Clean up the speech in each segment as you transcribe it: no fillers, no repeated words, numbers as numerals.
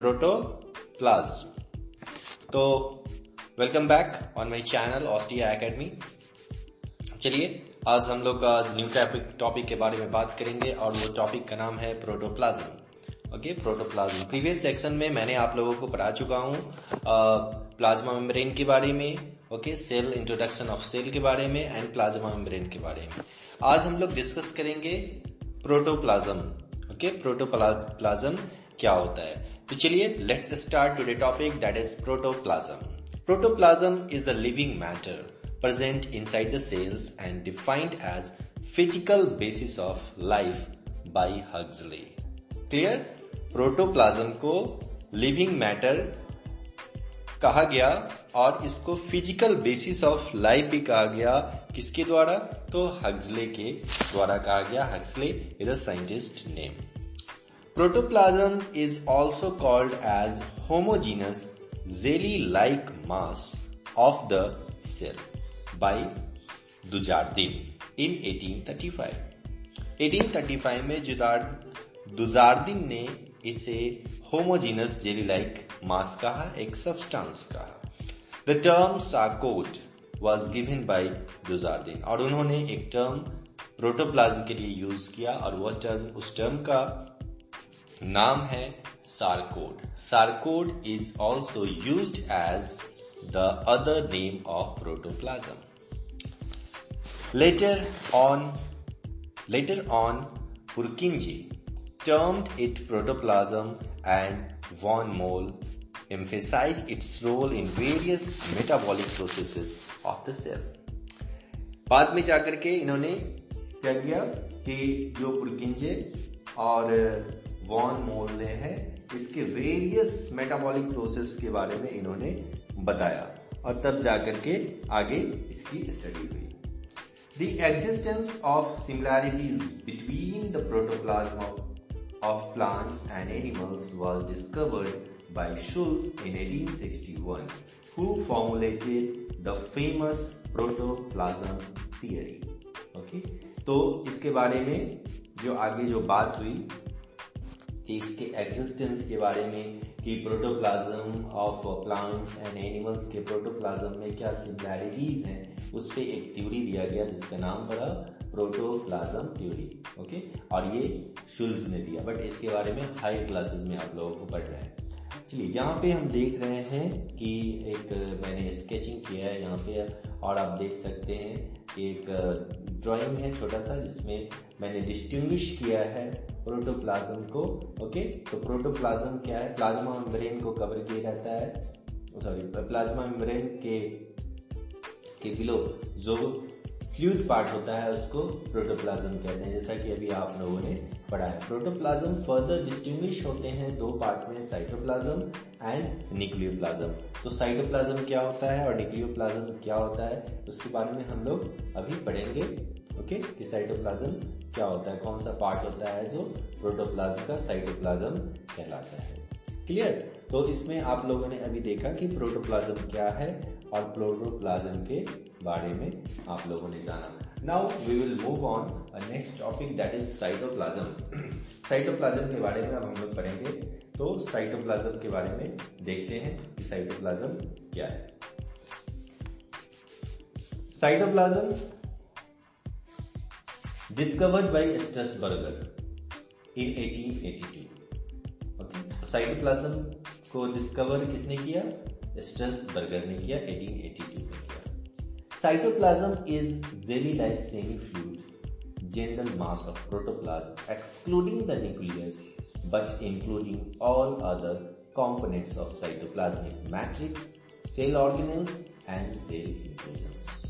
Protoplasm. तो welcome back on my channel ostia academy. चलिए आज हम लोग न्यू टॉपिक के बारे में बात करेंगे और वो टॉपिक का नाम है protoplasm. Okay, protoplasm. Previous section में मैंने आप लोगों को पढ़ा चुका हूँ प्लाज्मा मेम्ब्रेन के बारे में, okay, cell, introduction of cell के बारे में एंड प्लाज्मा मेम्ब्रेन के बारे में। आज हम लोग डिस्कस करेंगे प्रोटोप्लाज्म। ओके, प्रोटोप्लाज्म क्या होता है। तो चलिए let's start today topic, that is protoplasm. Protoplasm is the living matter present inside the cells and defined as physical basis of life by Huxley. Clear? Protoplasm को living matter कहा गया और इसको फिजिकल बेसिस ऑफ लाइफ भी कहा गया। किसके द्वारा? तो हक्सले के द्वारा कहा गया। Huxley is a scientist name. Protoplasm is also called as homogeneous jelly-like mass of the cell by Dujardin in 1835। 1835 में दुजार्दिन ने इसे होमोजीनस जेली लाइक मास कहा, एक सब्सटेंस कहा। The term sarcode was given by Dujardin, और उन्होंने एक term protoplasm के लिए यूज किया और वह टर्म, उस टर्म का नाम है sarcode. Sarcode is also used as the other name of protoplasm. Later on, Purkinje termed it protoplasm and von Mohl emphasized its role in various metabolic processes of the cell. बाद में जाकर के इन्होंने क्या किया कि जो पुरकिंजे और वॉन मोल ने है, इसके वेरियस मेटाबॉलिक प्रोसेस के बारे में इन्होंने बताया और तब जाकर के आगे इसकी स्टडी हुई। The existence of similarities between the protoplasm of plants and animals was discovered by Schultz in 1861, who formulated the famous protoplasm theory. Okay? तो इसके बारे में जो आगे जो बात हुई कि इसके एग्जिस्टेंस के बारे में, कि protoplasm of plants and animals के प्रोटोप्लाज्म में क्या सिमिलैरिटीज हैं, उस पर एक थ्योरी दिया गया जिसका नाम पड़ा प्रोटोप्लाज्म थ्योरी। ओके, और ये शुल्ज ने दिया, बट इसके बारे में हाई क्लासेस में आप लोगों को पढ़ रहे हैं। चलिए यहाँ पे हम देख रहे हैं कि एक मैंने स्केचिंग किया है यहाँ पे, और आप देख सकते हैं कि एक ड्राइंग है छोटा सा जिसमें मैंने डिस्टिंग्विश किया है प्रोटोप्लाज्म को। ओके, तो प्रोटोप्लाज्म क्या है? प्लाज्मा मेम्ब्रेन को कवर किए रहता है, प्लाज्मा मेम्ब्रेन के बिलो जो फ्लूइड पार्ट होता है उसको प्रोटोप्लाज्म कहते हैं, जैसा कि अभी आप लोगों ने पढ़ा है। प्रोटोप्लाज्म फर्दर डिस्टिंग्विश होते हैं दो पार्ट में, साइटोप्लाज्म एंड न्यूक्लियोप्लाज्म। तो साइटोप्लाज्म क्या होता है और न्यूक्लियोप्लाज्म क्या होता है, उसके बारे में हम लोग अभी पढ़ेंगे। ओके, कि साइटोप्लाज्म क्या होता है, कौन सा पार्ट होता है जो प्रोटोप्लाज्म का साइटोप्लाज्म कहलाता है। क्लियर? तो इसमें आप लोगों ने अभी देखा कि प्रोटोप्लाज्म क्या है और प्रोटोप्लाज्म के बारे में आप लोगों ने जाना। Now we will move on next topic, that is cytoplasm. Cytoplasm के बारे में अब हम लोग पढ़ेंगे। तो साइटोप्लाज्म के बारे में देखते हैं कि साइटोप्लाज्म क्या है। Cytoplasm discovered by Strasburger in 1882। Okay, cytoplasm को डिस्कवर किसने किया? स्ट्रसबर्गर ने किया, 1882 में किया। Cytoplasm is jelly like semi fluid general mass of protoplasm excluding the nucleus but including all other components of cytoplasmic matrix, cell organelles and cell inclusions.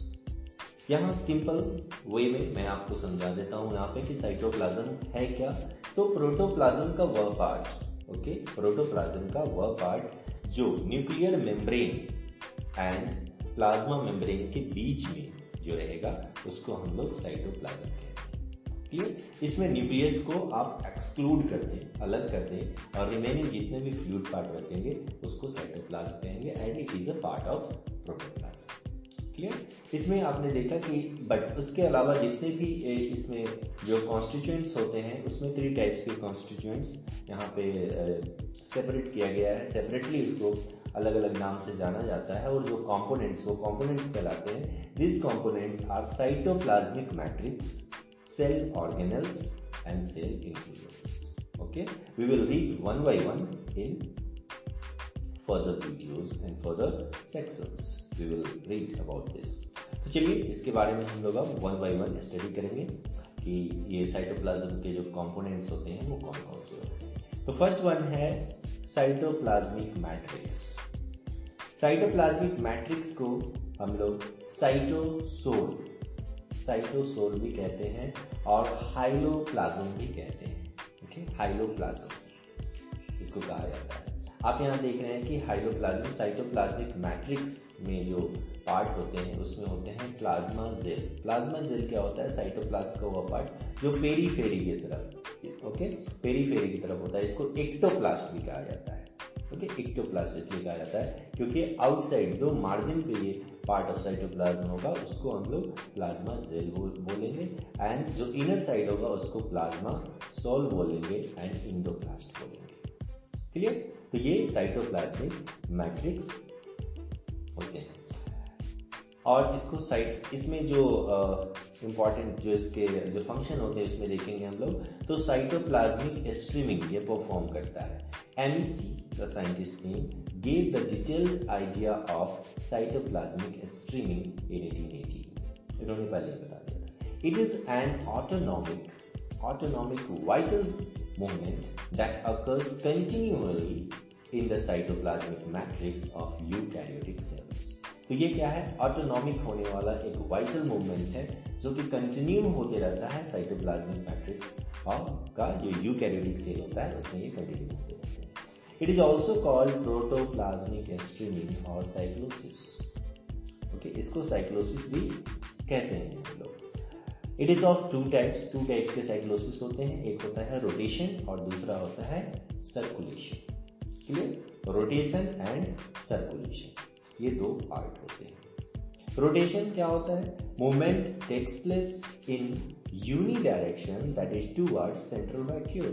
यहाँ simple way में मैं आपको समझा देता हूँ यहाँ पे कि साइटोप्लाज्म है क्या। तो प्रोटोप्लाज्म का वह पार्ट, ओके, प्रोटोप्लाज्म का वह पार्ट जो nuclear membrane and plasma membrane के बीच में जो रहेगा उसको हम लोग साइटोप्लाज्म कहते हैं। क्लियर? इसमें न्यूक्लियस को आप एक्सक्लूड कर दें, अलग कर दें, और रिमेनिंग जितने भी फ्लूइड पार्ट बचेंगे उसको साइटोप्लाज्म कहेंगे and it is a part of protoplasm. Clear? इसमें आपने देखा कि बट उसके अलावा जितने भी इसमें जो कॉन्स्टिट्यूएंट्स होते हैं उसमें 3 टाइप्स के कॉन्स्टिट्यूएंट्स यहाँ पे सेपरेट किया गया है, सेपरेटली इसको अलग अलग नाम से जाना जाता है, और जो कंपोनेंट्स वो कंपोनेंट्स कहलाते हैं. These components are cytoplasmic matrix, cell organelles and cell inclusions. Okay, we will read one by one in further videos and further sections. We will read about this. तो चलिए इसके बारे में हम लोग अब वन बाय वन स्टडी करेंगे कि ये साइटोप्लाज्म के जो कंपोनेंट्स होते हैं वो कौन कौन से होते हैं. तो फर्स्ट वन है साइटोप्लाज्मिक मैट्रिक्स. साइटोप्लाज्मिक मैट्रिक्स को हम लोग साइटोसोल भी कहते हैं और हाइलोप्लाज्म भी कहते हैं. ओके, हाइलोप्लाज्म इसको कहा जाता है. आप यहाँ देख रहे हैं कि हाइलोप्लाज्म साइटोप्लाज्मिक मैट्रिक्स में जो पार्ट होते हैं उसमें होते हैं प्लाज्मा जेल. प्लाज्मा जेल क्या होता है? साइटोप्लाज्म का वो पार्ट जो पेरीफेरी की तरफ, ओके, पेरीफेरी की तरफ होता है. इसको एक्टोप्लास्ट भी कहा जाता है. ओके, एक्टोप्लास्ट इसलिए कहा जाता है क्योंकि आउटसाइड जो मार्जिन पे ये पार्ट ऑफ साइटोप्लाज्म होगा उसको हम लोग प्लाज्मा जेल बोलेंगे, एंड जो इनर साइड होगा उसको प्लाज्मा सोल बोलेंगे एंड इंडोप्लास्ट बोलेंगे. क्लियर? तो ये साइटोप्लाज्मिक मैट्रिक्स होते हैं. और इसको इसमें जो इम्पॉर्टेंट जो इसके जो फंक्शन होते हैं इसमें देखेंगे हम लोग. तो साइटोप्लाज्मिक स्ट्रीमिंग ये परफॉर्म करता है. MEC, the scientist name, gave the detailed idea of cytoplasmic streaming in 1880. इन्होंने पहले बता दिया था. It is an autonomic vital movement that occurs continually in the cytoplasmic matrix of eukaryotic cells. तो ये क्या है? ऑटोनॉमिक होने वाला एक वाइटल मूवमेंट है जो कि कंटिन्यू होते रहता है साइटोप्लाज्मिक मैट्रिक्स और का जो यूकैरियोटिक सेल होता है उसमें ये कंटिन्यू होते रहते हैं. It is also called protoplasmic streaming और साइक्लोसिस. ओके, इसको साइक्लोसिस भी कहते हैं हम लोग. It is of two types के साइक्लोसिस होते हैं. एक होता है रोटेशन और दूसरा होता है circulation. Clear? Rotation and circulation ये दो पार्ट होते हैं. रोटेशन क्या होता है? Movement takes place in unidirection that is towards central vacuum.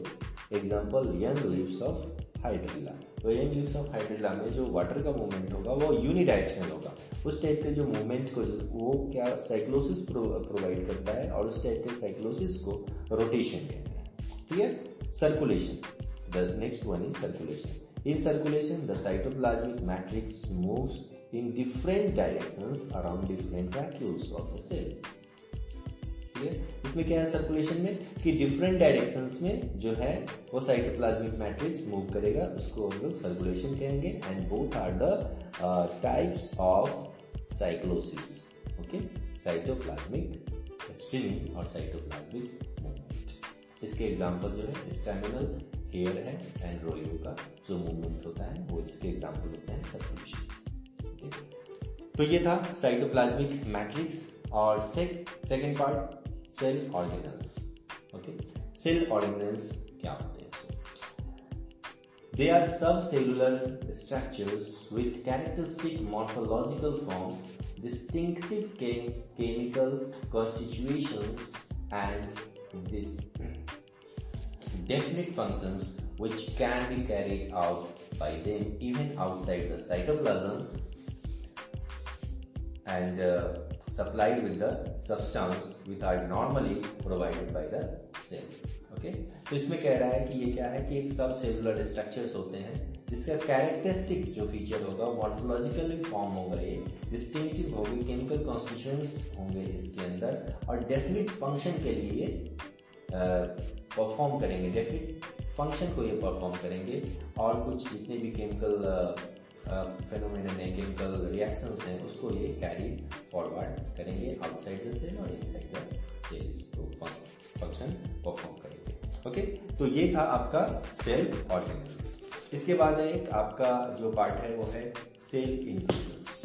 Example young leaves of Hydrilla. तो यंग लीव्स ऑफ हाइड्रिला में जो वाटर का मूवमेंट होगा वो यूनिडायरेक्शनल होगा. उस टाइप के जो मूवमेंट को वो क्या साइक्लोसिस प्रोवाइड करता है और उस टाइप के साइक्लोसिस को रोटेशन कहते हैं. Clear? Circulation, the next one is circulation. In circulation, the cytoplasmic matrix moves in different directions around different vacuoles of the cell. इसमें क्या है सर्कुलेशन में कि डिफरेंट डायरेक्शंस में जो है वो साइटोप्लाज्मिक मैट्रिक्स मूव करेगा, उसको हम लोग सर्कुलेशन कहेंगे. And both are the types of cyclosis. Okay, cytoplasmic streaming और साइटोप्लाज्मिक मूवमेंट. इसके एग्जांपल जो है स्टैमिनल हेयर है एंड रोलियो का जो मूवमेंट होता है वो इसके एग्जांपल होते हैं सर्कुलेशन. तो ये था साइटोप्लाज्मिक मैट्रिक्स. और second part cell organelles. Okay, cell organelles क्या होते हैं? They are sub cellular structures with characteristic morphological forms, distinctive chemical constitutions and this definite functions which can be carried out by them even outside the cytoplasm and supplied with the substance which are normally provided by the cell. Okay, तो इसमें कह रहा है कि ये क्या है कि एक सब सेलुलर स्ट्रक्चर्स होते हैं जिसका कैरेक्टरिस्टिक जो फीचर होगा मॉर्फोलॉजिकली फॉर्म होगा, ये डिस्टिंक्टिव होगी, केमिकल कॉन्स्टिट्यूएंट्स होंगे इसके अंदर और डेफिनेट फंक्शन के लिए परफॉर्म करेंगे. डेफिनेट फंक्शन को ये परफॉर्म करेंगे और कुछ जितने भी केमिकल फेनोमेनन है, केमिकल रिएक्शंस हैं उसको ये कैरी फॉरवर्ड करेंगे आउटसाइड द सेल और इनसाइड द सेल इसको फंक्शन परफॉर्म करेंगे. ओके, तो ये था आपका सेल ऑर्गेनल्स. इसके बाद एक आपका जो पार्ट है वो है सेल इंक्लूजन्स.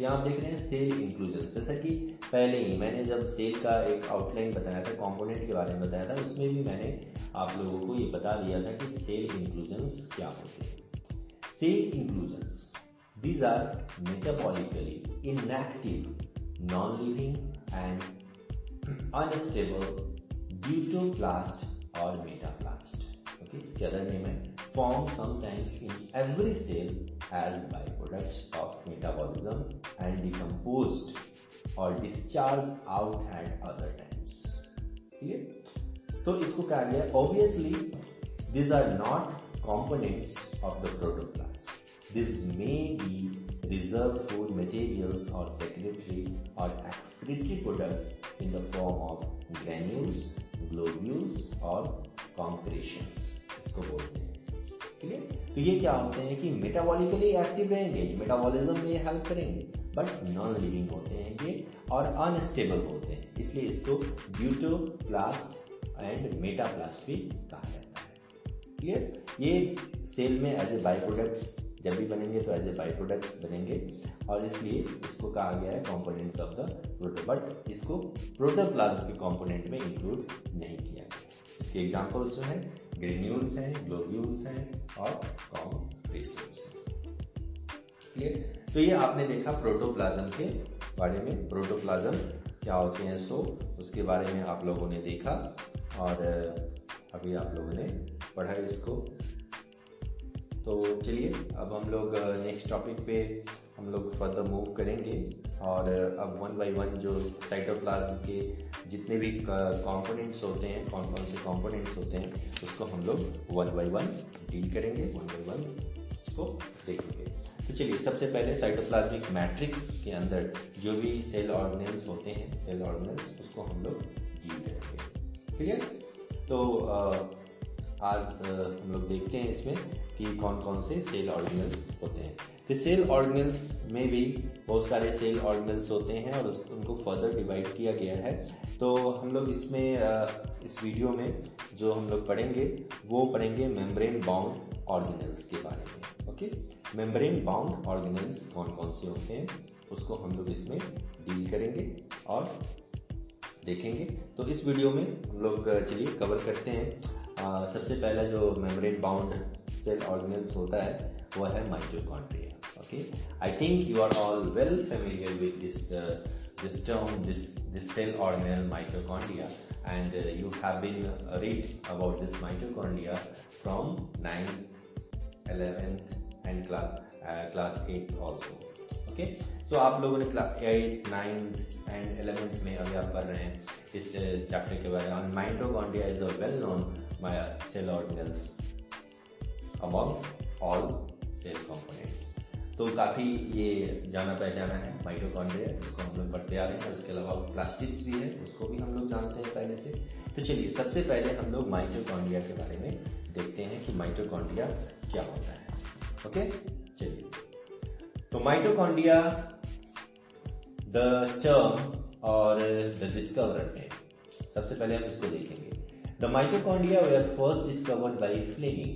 यहाँ आप देख रहे हैं सेल इंक्लूजन. जैसा कि पहले ही मैंने जब सेल का एक आउटलाइन बताया था, कंपोनेंट के बारे में बताया था, उसमें भी मैंने आप लोगों को ये बता दिया था कि सेल इंक्लूजन्स क्या होते हैं. Cell inclusions, these are metabolically inactive, non living and unstable deutoplast और मेटाप्लास्ट. ओके, इसके अदर नेम है form sometimes in every cell as byproducts of metabolism and decomposed or discharged out at other times. ठीक है, तो इसको कहा गया obviously these are not components of the protoplast. These may be reserved food materials or secretory or excretory products in the form of granules, globules और concretions इसको बोलते हैं. ठीक है, तो ये क्या होते हैं कि मेटाबॉलिकली एक्टिव रहेंगे, मेटाबॉलिज्म में हेल्प करेंगे, बट नॉन लिविंग होते हैं ये और अनस्टेबल होते हैं, इसलिए इसको ब्यूटोप्लास्ट एंड मेटाप्लास्ट भी कहा जाता है. क्लियर, ये सेल में एज ए बाई प्रोडक्ट्स जब भी बनेंगे तो एज ए बाई प्रोडक्ट्स बनेंगे और इसलिए इसको कहा गया है components of the proto, but इसको प्रोटोप्लाज्म के कंपोनेंट में इंक्लूड नहीं किया गया. इसके एग्जांपल्स जो हैं ग्रेन्यूल्स हैं, ग्लोब्यूल्स हैं और कॉम्प्रेशंस हैं. क्लियर, तो ये आपने देखा प्रोटोप्लाज्म के बारे में, प्रोटोप्लाज्म क्या होते हैं सो उसके बारे में आप लोगों ने देखा और अभी आप लोगों ने पढ़ा इसको. तो चलिए अब हम लोग नेक्स्ट टॉपिक पे हम लोग फर्दर मूव करेंगे और अब वन बाय वन जो साइटोप्लाज्म के जितने भी कंपोनेंट्स होते हैं, कौन कौन से कंपोनेंट्स होते हैं उसको हम लोग वन बाय वन डील करेंगे, वन बाय वन इसको देखेंगे. तो चलिए सबसे पहले साइटोप्लाज्मिक मैट्रिक्स के अंदर जो भी सेल ऑर्गेनेल्स होते हैं, सेल ऑर्गेनेल्स उसको हम लोग डील करेंगे. ठीक है, तो आज हम लोग देखते हैं इसमें कि कौन कौन से सेल ऑर्गेनेल्स होते हैं. तो सेल ऑर्गेनेल्स में भी बहुत सारे सेल ऑर्गेनेल्स होते हैं और उनको फर्दर डिवाइड किया गया है. तो हम लोग इसमें इस वीडियो में जो हम लोग पढ़ेंगे वो पढ़ेंगे मेम्ब्रेन बाउंड ऑर्गेनेल्स के बारे में. ओके, मेम्ब्रेन बाउंड ऑर्गेनेल्स कौन कौन से होते हैं उसको हम लोग इसमें डील करेंगे और देखेंगे. तो इस वीडियो में हम लोग चलिए कवर करते हैं. सबसे पहला जो मेम्ब्रेन बाउंड सेल ऑर्गेनेल्स होता है वो है mitochondria. Okay, I think you are all well familiar with this term, this cell organelle mitochondria, and you have been read about this mitochondria from 9th, 11th and class 8th also. Okay, so आप लोगों ने class 8, 9th and 11th में अभी आप पढ़ रहे हैं इस चैप्टर के बारे में. Mitochondria is a well known cell organelles among all cell components. तो काफ़ी ये जाना पहचाना है माइटोकॉन्ड्रिया, जिसको हम लोग पढ़ते आ रहे हैं और इसके अलावा प्लास्टिड्स भी है उसको भी हम लोग जानते हैं पहले से. तो चलिए सबसे पहले हम लोग माइटोकॉन्ड्रिया के बारे में देखते हैं कि माइटोकॉन्ड्रिया क्या होता है. ओके, चलिए तो माइटोकॉन्ड्रिया द टर्म और द डिस्कवरर है. सबसे पहले हम इसको देखेंगे. The mitochondria were first discovered by Fleming.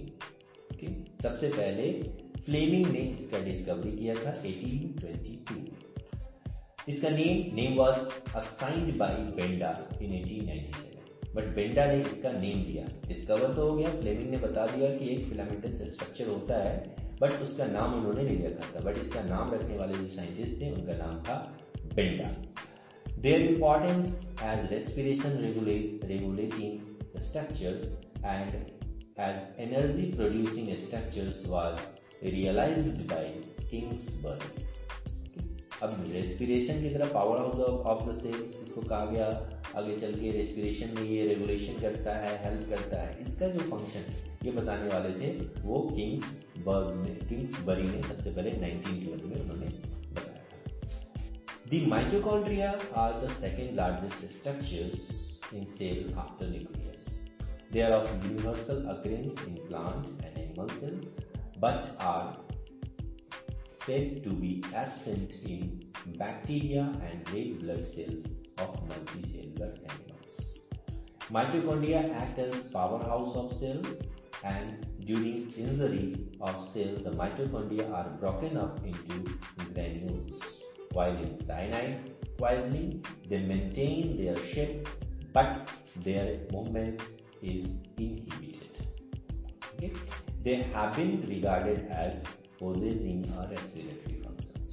Okay, सबसे पहले फ्लेमिंग ने इसका डिस्कवरी किया था 1822. इसका name was assigned by Benda in 1897. But Benda ने इसका नेम दिया. डिस्कवर तो हो गया, फ्लेमिंग ने बता दिया कि एक फिलामेंटस स्ट्रक्चर होता है, बट उसका नाम उन्होंने नहीं रखा था. बट इसका नाम रखने वाले जो साइंटिस्ट थे उनका नाम था Benda. Their importance as respiration regulating structures and as energy producing structures was realized by Kingsbury. अब रेस्पिरेशन की तरह पावर ऑफ द सेल्स इसको कहा गया. आगे चल के रेस्पिरेशन में ये रेगुलेशन करता है, हेल्प करता है. इसका जो फंक्शन ये बताने वाले थे वो किंग्सबरी ने सबसे पहले 1912 में उन्होंने बताया था. The mitochondria are the second largest structures in cell after nucleus. They are of universal occurrence in plant and animal cells but are said to be absent in bacteria and red blood cells of multicellular animals. Mitochondria act as powerhouse of cell, and during injury of cell, the mitochondria are broken up into granules. While in cyanide poisoning, they maintain their shape, but their movement is inhibited. Okay? They have been regarded as possessing a respiratory functions.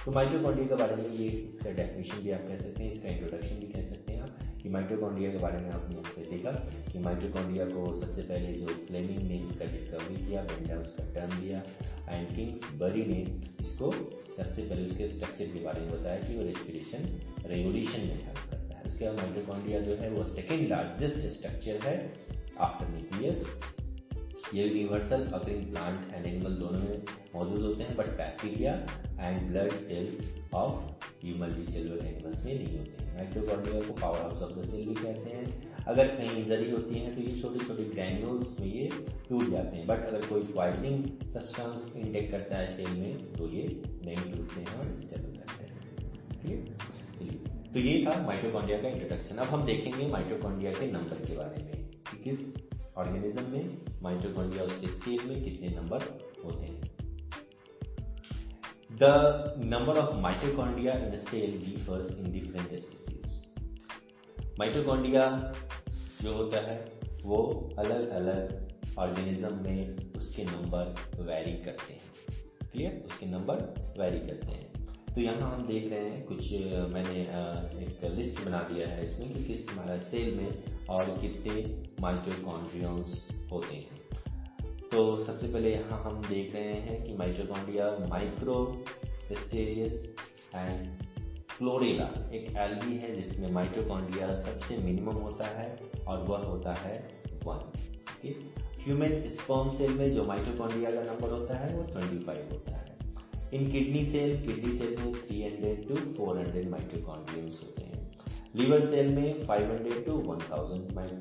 तो mitochondria के बारे में ये इसका definition भी आप कह सकते हैं, इसका इंट्रोडक्शन भी कह सकते हैं आप कि कि माइटोकॉन्ड्रिया के बारे में आपने इससे देखा कि माइटोकॉन्ड्रिया को सबसे पहले जो फ्लेमिंग ने इसका डिस्कवरी किया, बेंडा उसका टर्म दिया एंड किंग्सबरी ने इसको सबसे पहले उसके स्ट्रक्चर के बारे में बताया कि वो रेस्पिरेशन रेगुलेशन में हेल्प करता है। उसके बाद माइटोकॉन्ड्रिया जो है वो सेकेंड लार्जेस्ट स्ट्रक्चर है आफ्टर न्यूक्लियस। ये universal occurring plant and animal दोनों में मौजूद होते हैं, but bacteria and blood cells of multicellular animals में नहीं होते हैं। माइटोकॉन्ड्रिया को power house of the cell भी कहते हैं। अगर कहीं इंजरी होती है तो ये छोटे छोटे ग्रैन्यूल्स में ये टूट जाते हैं, बट अगर कोई पॉइजनिंग सब्सटेंस इनटेक करता है सेल में तो ये नहीं टूटते हैं और स्टेबल रहते हैं। चलिए, तो ये था माइटोकॉन्ड्रिया का इंट्रोडक्शन। अब हम देखेंगे माइटोकॉन्ड्रिया के नंबर के बारे में कि किस ऑर्गेनिज्म में माइटोकॉन्ड्रिया उसके सेल में कितने नंबर होते हैं। The number of mitochondria in a cell differs in different species. Mitochondria जो होता है वो अलग अलग ऑर्गेनिज्म में उसके नंबर वैरी करते हैं। क्लियर, उसके नंबर वैरी करते हैं। तो यहाँ हम देख रहे हैं कुछ, मैंने एक लिस्ट बना दिया है इसमें कि किस सेल में और कितने माइटोकॉन्ड्रियंस होते हैं। तो सबसे पहले यहाँ हम देख रहे हैं कि माइटोकॉन्ड्रिया माइक्रोस्टेरियस एंड क्लोरेला एक एल्गी है जिसमें माइटोकॉन्ड्रिया सबसे मिनिमम होता है और वह होता है 1। ह्यूमन स्पर्म सेल में जो माइटोकॉन्ड्रिया का नंबर होता है वो 25 होता है। इन किडनी सेल में 300 to 400 माइटोकॉन्ड्रियंस होते हैं। लीवर सेल में 500 to 1000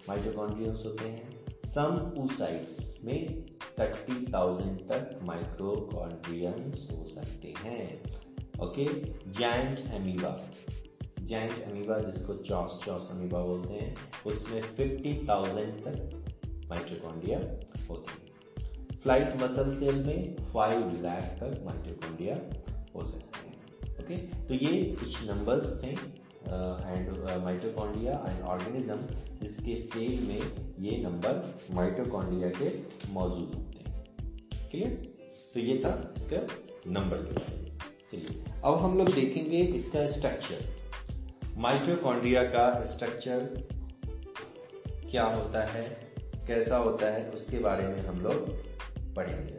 माइटोकॉन्ड्रियंस होते हैं। सम oocytes में 30,000 तक माइटोकॉन्ड्रियंस हो सकते हैं। ओके, जायंट अमीबा जिसको चॉस अमीबा बोलते हैं, उसमें 50,000 तक माइटोकॉन्ड्रिया होते हैं। फ्लाइट मसल सेल में 5 लाख तक माइटोकॉन्ड्रिया हो सकते हैं। ओके, तो ये कुछ नंबर्स थे एंड माइटोकॉन्ड्रिया एंड ऑर्गेनिज्म जिसके सेल में ये नंबर माइटोकॉन्ड्रिया के मौजूद होते हैं। क्लियर, तो ये था इसका नंबर के बारे में। चलिए, अब हम लोग देखेंगे इसका स्ट्रक्चर। माइटोकॉन्ड्रिया का स्ट्रक्चर क्या होता है, कैसा होता है, उसके बारे में हम लोग पढ़ेंगे।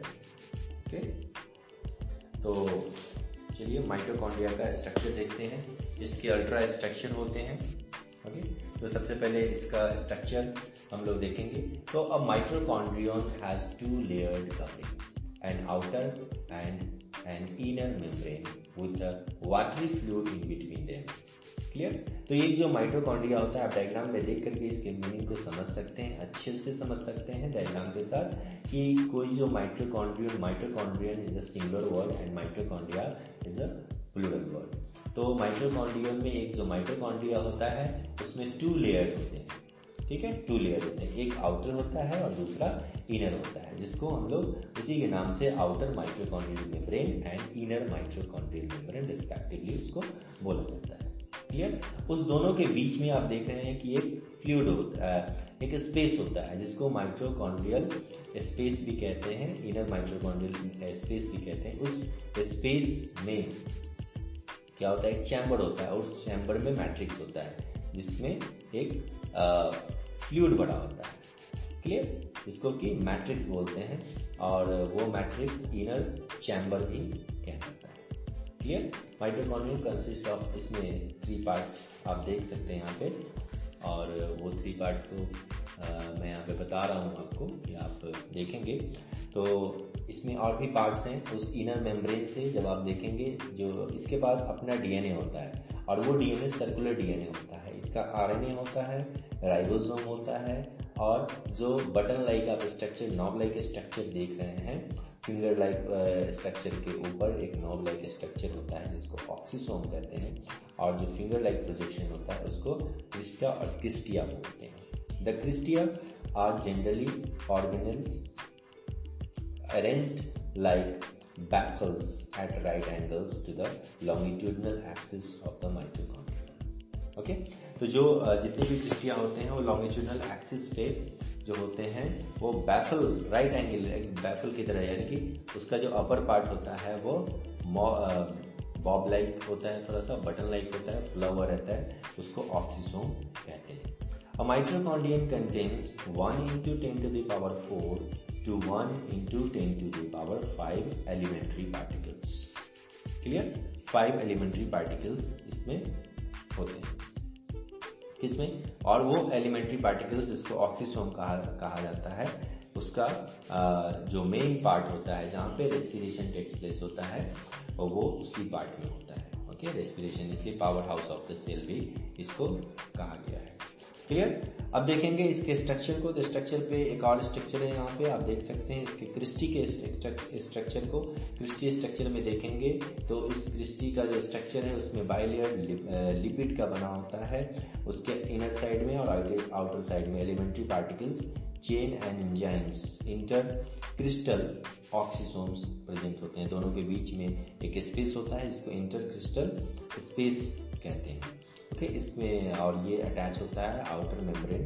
ओके, तो चलिए माइटोकॉन्ड्रिया का स्ट्रक्चर देखते हैं। इसके अल्ट्रा स्ट्रक्चर होते हैं। ओके, तो सबसे पहले इसका स्ट्रक्चर हम लोग देखेंगे। तो a mitochondrion has 2 layered covering, an outer and an inner membrane with a watery fluid in between them. Clear, तो ये जो माइटोकॉन्ड्रिया होता है आप डायग्राम में देख करके इसके मीनिंग को समझ सकते हैं, अच्छे से समझ सकते हैं डायग्राम के साथ कि कोई जो mitochondrion is a singular word and mitochondria is a plural word. तो माइटोकॉन्ड्रियन में एक जो माइटोकॉन्ड्रिया होता है उसमें 2 लेयर होते हैं। ठीक है, 2 लेयर होते हैं, एक आउटर होता है और दूसरा इनर होता है, जिसको हम लोग उसी के नाम से outer mitochondrial membrane and inner mitochondrial membrane respectively उसको बोला जाता है। क्लियर, उस दोनों के बीच में आप देख रहे हैं कि एक फ्लूइड होता है, एक स्पेस होता है जिसको माइटोकॉन्ड्रियल स्पेस भी कहते हैं, इनर माइटोकॉन्ड्रियल स्पेस भी कहते हैं। उस स्पेस में क्या होता है, एक चैम्बर होता है और उस चैम्बर में मैट्रिक्स होता है जिसमें एक फ्लूइड बड़ा होता है। क्लियर, जिसको कि मैट्रिक्स बोलते हैं और वो मैट्रिक्स इनर चैम्बर भी कह सकता है। क्लियर, माइटोकॉन्ड्रिया कंसिस्ट ऑफ, इसमें 3 पार्ट्स आप देख सकते हैं यहाँ पे, और वो 3 पार्ट्स को मैं यहाँ पे बता रहा हूँ आपको कि आप देखेंगे तो इसमें और भी पार्ट्स हैं। उस इनर मेम्ब्रेन से जब आप देखेंगे जो इसके पास अपना डीएनए होता है और वो डीएनए सर्कुलर डीएनए होता है, इसका आरएनए होता है, राइबोसोम होता है और जो बटन लाइक आप स्ट्रक्चर, नॉब लाइक स्ट्रक्चर देख रहे हैं, फिंगर लाइक स्ट्रक्चर के ऊपर एक नॉब लाइक स्ट्रक्चर होता है जिसको ऑक्सीसोम कहते हैं, और जो फिंगर लाइक प्रोजेक्शन होता है उसको क्रिस्टा और क्रिस्टिया बोलते हैं। The cristia are generally organelles arranged like baffles at right angles to the longitudinal axis of the mitochondria. Okay? तो जो जितने भी क्रिस्टिया होते हैं वो लॉन्गिट्यूडनल एक्सिस पे जो होते हैं वो बैफल, राइट एंगल बैफल की तरह, यानी कि उसका जो अपर पार्ट होता है वो बॉब लाइक होता है, थोड़ा सा बटन लाइक होता है, फुला हुआ रहता है, उसको ऑक्सीसोम कहते हैं। अ mitochondrion contains 1 into 10 to the power 4 to 1 into 10 to the power 5 elementary particles। Clear? 5 elementary particles इसमें होते हैं। किसमें? और वो एलिमेंट्री पार्टिकल्स जिसको ऑक्सीसोम कहा जाता है, उसका जो मेन पार्ट होता है जहाँ पे रेस्पिरेशन टेक्स प्लेस होता है वो उसी पार्ट में होता है। ओके, रेस्पिरेशन, इसलिए power house of the cell भी इसको कहा गया है। क्लियर? अब देखेंगे इसके स्ट्रक्चर को। तो स्ट्रक्चर पे एक और स्ट्रक्चर है, यहाँ पे आप देख सकते हैं इसके क्रिस्टी के स्ट्रक्चर को। क्रिस्टी स्ट्रक्चर में देखेंगे तो इस क्रिस्टी का जो स्ट्रक्चर है उसमें बाइलेयर लिपिड का बना होता है। उसके इनर साइड में और आउटर साइड में elementary particles, chain and enzymes, inter crystal oxysomes present होते हैं। दोनों के बीच में एक स्पेस होता है जिसको इंटर क्रिस्टल स्पेस कहते हैं। ओके, इसमें और ये अटैच होता है outer membrane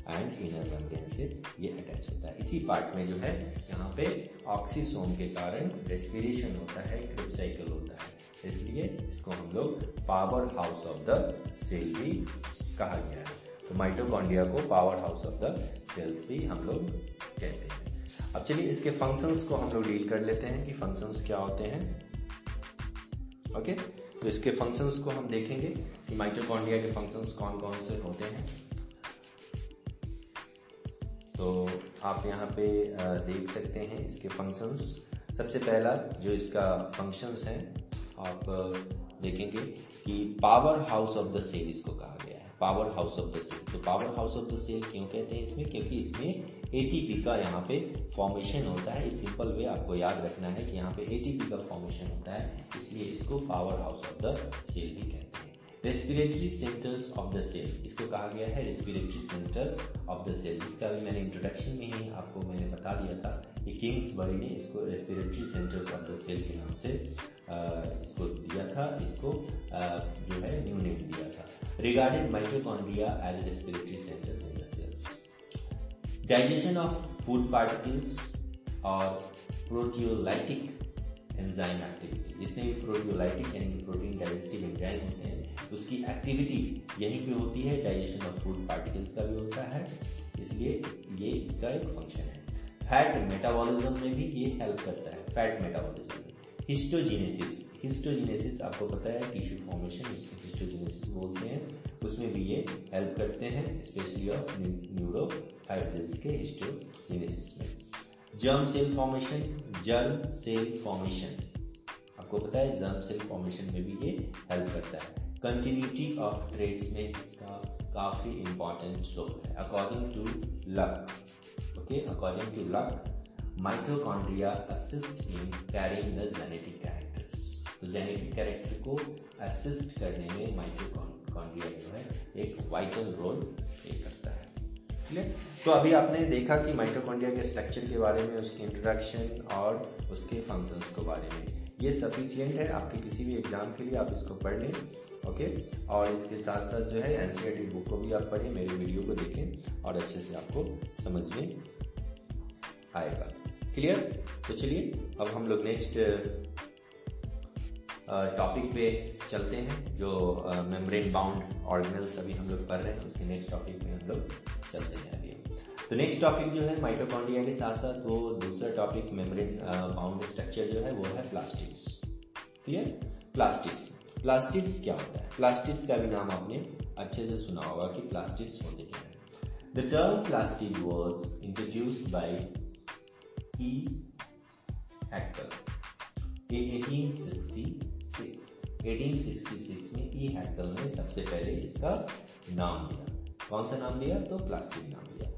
and inner membrane से ये अटैच होता है। इसी पार्ट में जो है यहाँ पे ऑक्सीसोम के कारण रेस्पिरेशन होता है, क्रिब साइकिल होता है, इसलिए इसको हम लोग power house of the cell भी कहा गया है। तो माइटोकॉन्ड्रिया को power house of the cells भी हम लोग कहते हैं। अब चलिए इसके फंक्शंस को हम लोग डील कर लेते हैं कि फंक्शंस क्या होते हैं। ओके, तो इसके फंक्शंस को हम देखेंगे कि माइटोकॉन्ड्रिया के फंक्शंस कौन कौन से होते हैं। तो आप यहाँ पे देख सकते हैं इसके फंक्शंस। सबसे पहला जो इसका फंक्शंस है आप देखेंगे कि power house of the cell इसको कहा गया है, power house of the cell. तो power house of the cell क्यों कहते हैं इसमें? क्योंकि इसमें एटीपी का यहाँ पे फॉर्मेशन होता है। सिंपल वे आपको याद रखना है कि यहाँ पे एटीपी का फॉर्मेशन होता है, इसलिए इसको power house of the cell भी कहते हैं। Respiratory centres of the cell, इसको कहा गया है respiratory centres of the cell. इसका भी मैंने इंट्रोडक्शन में ही आपको मैंने बता दिया था कि किंग्सबरी ने इसको respiratory centres of the cell के नाम से इसको दिया था, इसको जो है न्यू नेम दिया था। Regarded mitochondria as respiratory centres in the cells. Digestion of food particles और प्रोटियोलाइटिक एंजाइम एक्टिविटी, जितने भी प्रोटियोलाइटिक यानी प्रोटीन डाइजेस्टिव एंजाइम होते हैं उसकी एक्टिविटी यहीं पे होती है। डाइजेशन ऑफ फूड पार्टिकल्स का भी होता है, इसलिए ये इसका एक फंक्शन है। फैट मेटाबॉलिज्म में भी ये हेल्प करता है, फैट मेटाबॉलिज्म में। हिस्टोजीनेसिस, हिस्टोजीनेसिस आपको पता है टिश्यू फॉर्मेशन, इसको हिस्टोजीनेसिस बोलते हैं, उसमें भी ये हेल्प करते हैं, स्पेशली ऑफ न्यूरोफाइब्रिल्स के हिस्टोजीनेसिस में। Germ cell formation, germ cell formation आपको पता है जर्म सेल फॉर्मेशन में भी ये हेल्प करता है। कंटिन्यूटी ऑफ ट्रेड्स में इसका काफी इंपॉर्टेंट रोल है। According to Luck, okay, according to Luck mitochondria assist in carrying the genetic characters. तो जेनेटिक कैरेक्टर को असिस्ट करने में माइटोकॉन्ड्रिया जो है एक वाइटल रोल प्ले करता है। क्लियर? तो अभी आपने देखा कि माइटोकॉन्ड्रिया के स्ट्रक्चर के बारे में, उसके इंट्रोडक्शन और उसके फंक्शंस के बारे में। ये सफिशिएंट है आपके किसी भी एग्जाम के लिए, आप इसको पढ़ लें। ओके, और इसके साथ साथ जो है एनसीईआरटी बुक को भी आप पढ़ें, मेरे वीडियो को देखें और अच्छे से आपको समझ में आएगा। क्लियर? तो चलिए अब हम लोग नेक्स्ट टॉपिक पे चलते हैं, जो मेम्ब्रेन बाउंड ऑर्गेनेल्स अभी हम लोग पढ़ रहे हैं, उसके नेक्स्ट टॉपिक में हम लोग चलते हैं अभी। तो नेक्स्ट टॉपिक जो है माइटोकॉन्ड्रिया के साथ साथ वो दूसरा टॉपिक मेम्ब्रेन बाउंड स्ट्रक्चर जो है वो है प्लास्टिड्स। क्लियर? प्लास्टिड्स, प्लास्टिड्स क्या होता है? प्लास्टिड्स का भी नाम आपने अच्छे से सुना होगा कि प्लास्टिड्स होते क्या है। The term plastid was introduced by E Haeckel in 1866 में ई हैक्टल ने सबसे पहले इसका नाम दिया। कौन सा नाम दिया? तो प्लास्टिड नाम दिया।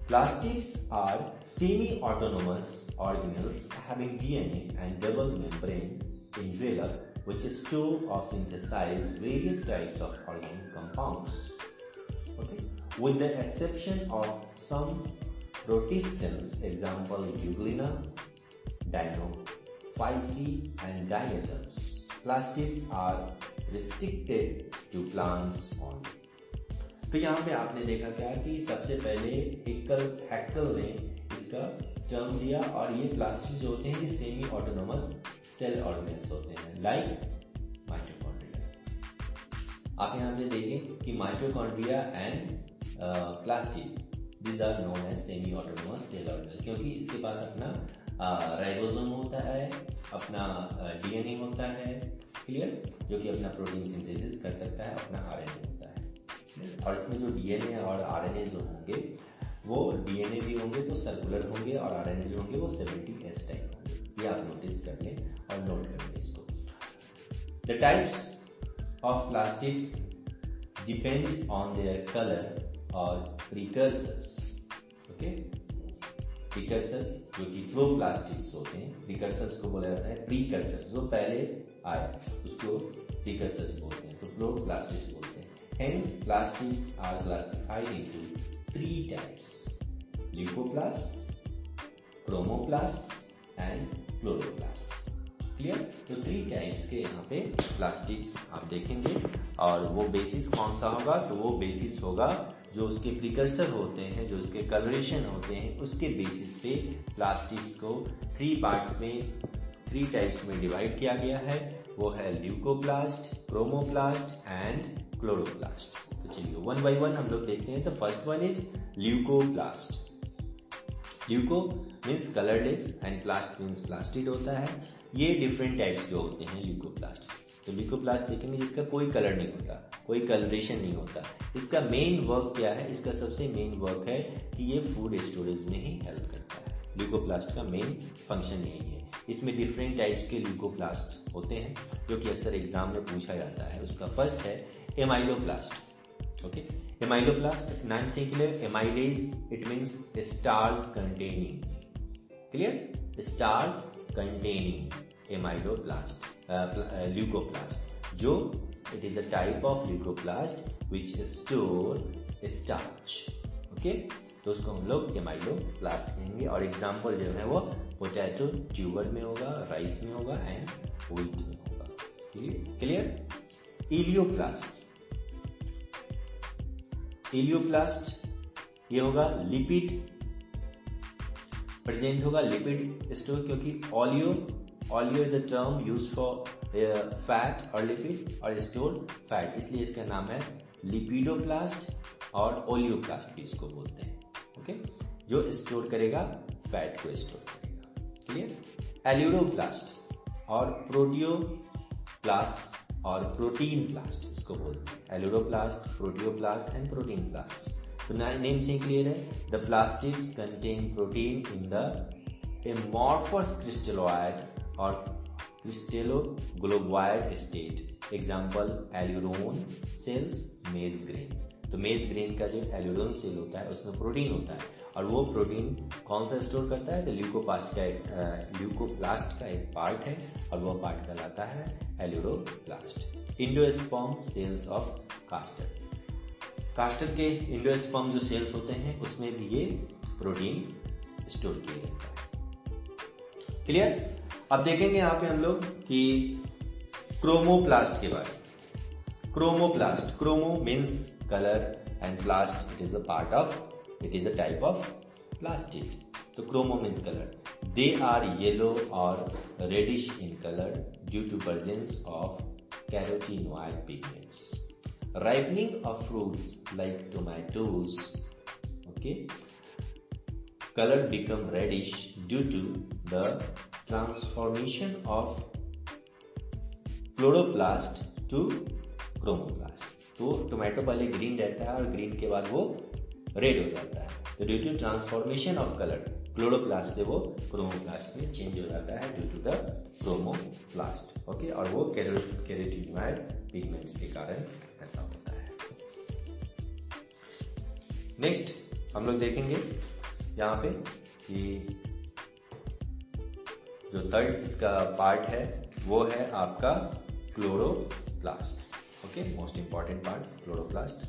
Plastids are semi-autonomous organelles having DNA and double membrane envelope which store or synthesize various types of organic compounds. Okay, with the exception of some protistans, example Euglena, Dinophyceae, and diatoms. Plastids are restricted to plants only. तो यहाँ पे आपने देखा क्या कि सबसे पहले हैक्टल ने इसका टर्म दिया, और ये प्लास्टिड्स होते हैं, ये सेमी ऑटोनोमस सेल ऑर्गेनेल्स होते हैं, लाइक माइटोकॉन्ड्रिया। आप यहाँ पे देखें कि mitochondria and plastid these are known as semi autonomous cell organelle, क्योंकि इसके पास अपना राइबोसोम होता है, अपना डीएनए होता है, क्लियर, जो कि अपना प्रोटीन सिंथेसिस कर सकता है, अपना आरएनए होता है। और इसमें जो डीएनए और आरएनए जो होंगे वो डीएनए भी होंगे तो सर्कुलर होंगे और आरएनए जो होंगे वो 70S टाइप होंगे। ये आप नोटिस कर लें और नोट कर लें इसको। The types of plastids depend on their colour और प्रीकर्सर्स। ओके, प्रीकर्सर्स जो कि प्रोप्लास्टिड्स होते हैं, प्रीकर्सर्स को बोला जाता है प्रीकर्सर्स, जो पहले आया उसको प्रीकर्सर्स बोलते हैं, तो प्रोप्लास्टिड्स बोलते हैं। Hence plastids are classified into 3 types: leucoplasts, chromoplasts and chloroplasts. Clear? तो 3 टाइप्स के यहाँ पे प्लास्टिड्स आप देखेंगे, और वो बेसिस कौन सा होगा, तो वो बेसिस होगा जो उसके प्रिकर्सर होते हैं, जो उसके कलरेशन होते हैं, उसके बेसिस पे प्लास्टिड्स को 3 पार्ट्स में, 3 टाइप्स में डिवाइड किया गया है। वो है ल्यूकोप्लास्ट, क्रोमोप्लास्ट एंड क्लोरोप्लास्ट। तो चलिए 1 by 1 हम लोग देखते हैं। तो first one is leucoplast. Leuco means colourless and प्लास्ट means plastid होता है। ये डिफरेंट टाइप्स के होते हैं ल्यूकोप्लास्ट। तो ल्यूकोप्लास्ट देखेंगे जिसका कोई कलर नहीं होता, कोई कलरेशन नहीं होता। इसका मेन वर्क क्या है, इसका सबसे मेन वर्क है कि ये फूड स्टोरेज में ही हेल्प करता है। ल्यूकोप्लास्ट का मेन फंक्शन यही है। इसमें डिफरेंट टाइप्स के ल्यूकोप्लास्ट होते हैं जो कि अक्सर एग्जाम में पूछा जाता है। उसका फर्स्ट है एमाइलोप्लास्ट। ओके, एमाइलोप्लास्ट नाम से clear, amylase it means starch containing, clear, starch containing amyloplast, leucoplast, जो it is a type of leucoplast which store starch. Okay, तो उसको हम लोग एमाइलोप्लास्ट कहेंगे। और एग्जाम्पल जो है वो पोटैटो ट्यूबर में होगा, राइस में होगा एंड व्हीट में होगा। क्लियर? इलियोप्लास्ट, इलियोप्लास्ट ये होगा लिपिड प्रेजेंट होगा, लिपिड स्टोर, क्योंकि oleo is the term use for fat और लिपिड और स्टोर फैट, इसलिए इसका नाम है लिपिडोप्लास्ट और ओलियोप्लास्ट भी इसको बोलते हैं। ओके, जो स्टोर करेगा फैट को स्टोर करेगा। क्लियर? एल्यूरोप्लास्ट और प्रोटियोप्लास्ट और प्रोटीन प्लास्ट इसको बोलते हैं। Aleuroplast, proteoplast and protein plast. तो नेम से क्लियर है, the plastids contain protein in the amorphous crystalloid और crystallogloboid state. Example aleurone cells, maize grain. तो मेज ग्रेन का जो एल्यूरोन सेल होता है उसमें प्रोटीन होता है, और वो प्रोटीन कौन सा स्टोर करता है, तो ल्यूकोप्लास्ट का एक पार्ट है, और वो पार्ट कहलाता है aleuroplast. Endosperm cells of castor, castor के इंडोस्पर्म जो सेल्स होते हैं उसमें भी ये प्रोटीन स्टोर किया जाता है। क्लियर? अब देखेंगे यहाँ पे हम लोग कि क्रोमोप्लास्ट के बारे में। Chromoplast, chromo means color and plast it is a type of plastid. So chromo means color. They are yellow or reddish in color due to presence of carotenoid pigments. Ripening of fruits like tomatoes, okay, color become reddish due to the transformation of chloroplast to chromoplast. तो tomato पहले green रहता है और green के बाद वो red हो जाता है। तो due to transformation of colour chloroplast से वो क्रोमोप्लास्ट में चेंज हो जाता है due to the chromoplast. Okay, और वो कैरोटीनॉइड पिगमेंट्स के कारण ऐसा होता है। नेक्स्ट हम लोग देखेंगे यहाँ पे कि जो थर्ड इसका पार्ट है वो है आपका chloroplast. Okay, most important parts, chloroplast.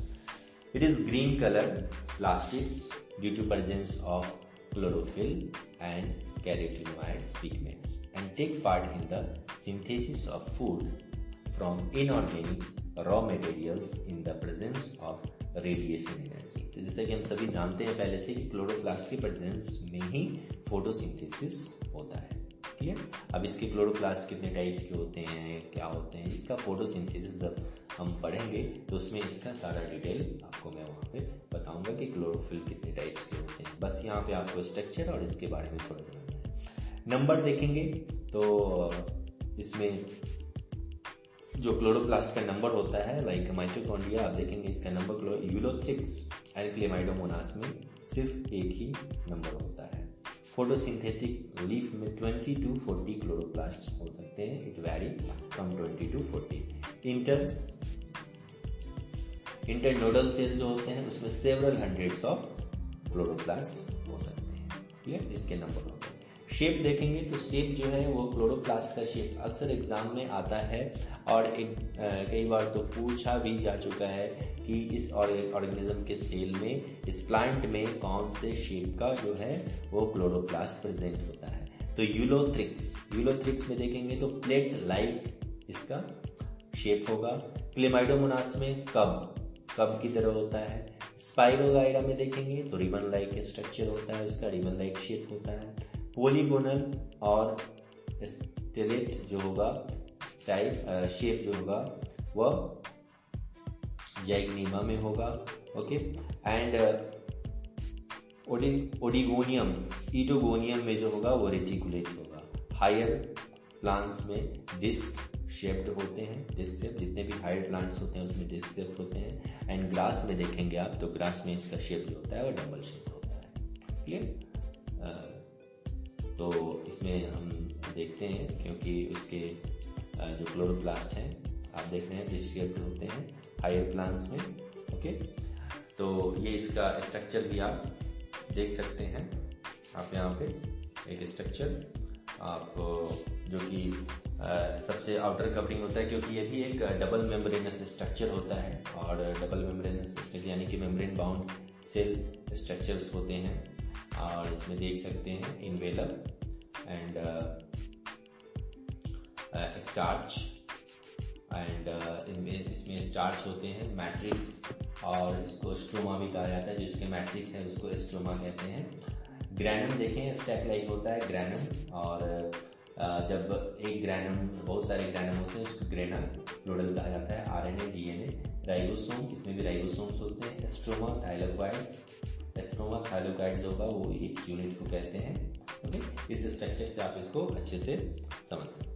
It is green color plastids due to presence of chlorophyll and carotenoid pigments and take part in the synthesis of food from inorganic raw materials in the presence of radiation energy. तो जैसे कि हम सभी जानते हैं पहले से कि क्लोरोप्लास्ट के प्रेजेंस में ही फोटोसिंथेसिस होता है। क्लियर? अब इसके क्लोरोप्लास्ट कितने टाइप्स के होते हैं, क्या होते हैं, इसका फोटोसिंथेसिस जब हम पढ़ेंगे तो उसमें इसका सारा डिटेल आपको मैं वहाँ पे बताऊंगा कि क्लोरोफिल कितने टाइप्स के होते हैं। बस यहाँ पे आपको स्ट्रक्चर और इसके बारे में थोड़ा जानना है। नंबर देखेंगे तो इसमें जो क्लोरोप्लास्ट का नंबर होता है लाइक माइटोकॉन्ड्रिया, आप देखेंगे इसका नंबर यूलोथ्रिक्स एंड क्लेमाइडोमोनास में सिर्फ एक ही नंबर होता है। फोटोसिंथेटिक लीफ में 20 to 40 क्लोरोप्लास्ट हो सकते हैं, it vary from 20 to 40। Internodal cell जो होते हैं उसमें सेवरल हंड्रेड्स ऑफ क्लोरोप्लास्ट हो सकते हैं। क्लियर, इसके नंबर होते हैं। शेप देखेंगे तो शेप जो है वो क्लोरोप्लास्ट का शेप अक्सर एग्जाम में आता है और कई बार तो पूछा भी जा चुका है कि इस ऑर्गेनिज्म के सेल में, इस प्लांट में कौन से शेप का जो है वो क्लोरोप्लास्ट प्रेजेंट होता है। तो यूलोथ्रिक्स में देखेंगे तो प्लेट लाइक इसका शेप होगा। क्लेमाइडोमोनास में कब की तरह होता है। स्पाइरोगाइरा में देखेंगे तो रिबन लाइक स्ट्रक्चर होता है, उसका रिबन लाइक शेप होता है। पोलीगोनल और स्टेलेट जो होगा टाइप शेप जो होगा वह जैगनीमा में होगा। ओके, एंड ईटोगोनियम में जो होगा वो रेटिकुलेट होगा। हायर प्लांट्स में डिस्क शेप्ड होते हैं, डिस्क शेप, जितने भी हायर प्लांट्स होते हैं उसमें डिस्क शेप होते हैं। एंड ग्रास में देखेंगे आप तो ग्रास में इसका शेप जो होता है वो डबल शेप होता है। क्लियर, तो इसमें हम देखते हैं क्योंकि उसके जो क्लोरोप्लास्ट हैं आप देख रहे हैं डिस्क शेप होते हैं हायर प्लांट्स में। ओके, तो ये इसका स्ट्रक्चर भी आप देख सकते हैं। आप यहाँ पे एक स्ट्रक्चर आप जो कि सबसे आउटर कवरिंग होता है, क्योंकि ये भी एक डबल मेम्ब्रेनस स्ट्रक्चर होता है और डबल मेम्ब्रेनस स्ट्रक्चर यानी कि मेम्ब्रेन बाउंड सेल स्ट्रक्चर्स होते हैं। और इसमें देख सकते हैं इनवेलप एंड स्टार्च एंड इसमें स्टार्च होते हैं, मैट्रिक्स और इसको स्ट्रोमा भी कहा जाता है। जो इसके मैट्रिक्स है उसको स्ट्रोमा कहते हैं। ग्रैनम देखें स्टैक लाइक होता है ग्रैनम, और जब एक ग्रैनम बहुत सारे ग्रैनम होते हैं उसको ग्रेना नोडल कहा जाता है। आरएनए डीएनए राइबोसोम, इसमें भी राइबोसोम्स होते हैं। स्ट्रोमा थाइलाकोइड्स होगा वो एक यूनिट को कहते हैं। ओके, इस स्ट्रक्चर से आप इसको अच्छे से समझ सकते हैं।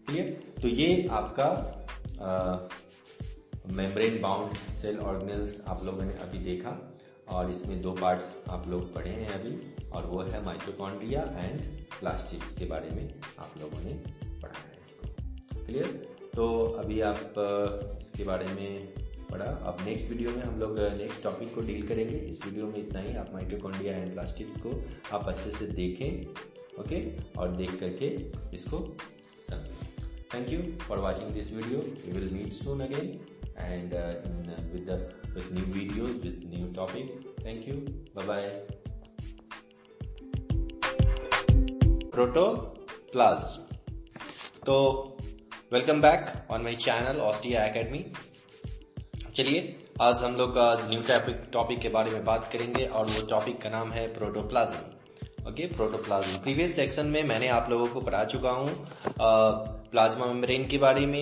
क्लियर, तो ये आपका मेम्ब्रेन बाउंड सेल ऑर्गेनेल्स आप लोगों ने अभी देखा और इसमें दो पार्ट्स आप लोग पढ़े हैं अभी, और वो है माइटोकॉन्ड्रिया एंड प्लास्टिड्स के बारे में आप लोगों ने पढ़ा है इसको। क्लियर, तो अभी आप इसके बारे में पढ़ा। अब नेक्स्ट वीडियो में हम लोग नेक्स्ट टॉपिक को डील करेंगे। इस वीडियो में इतना ही। आप माइटोकॉन्ड्रिया एंड प्लास्टिड्स को आप अच्छे से देखें, ओके, और देख करके इसको समझें। Thank you for watching this video. We will meet soon again and with new videos with new topic. Thank you, bye bye. Protoplasm. तो welcome back on my channel ostia academy. चलिए आज हम लोग न्यू टॉपिक के बारे में बात करेंगे और वो टॉपिक का नाम है protoplasm. Okay, protoplasm. Previous section में मैंने आप लोगों को पढ़ा चुका हूँ प्लाज्मा मेम्ब्रेन के बारे में,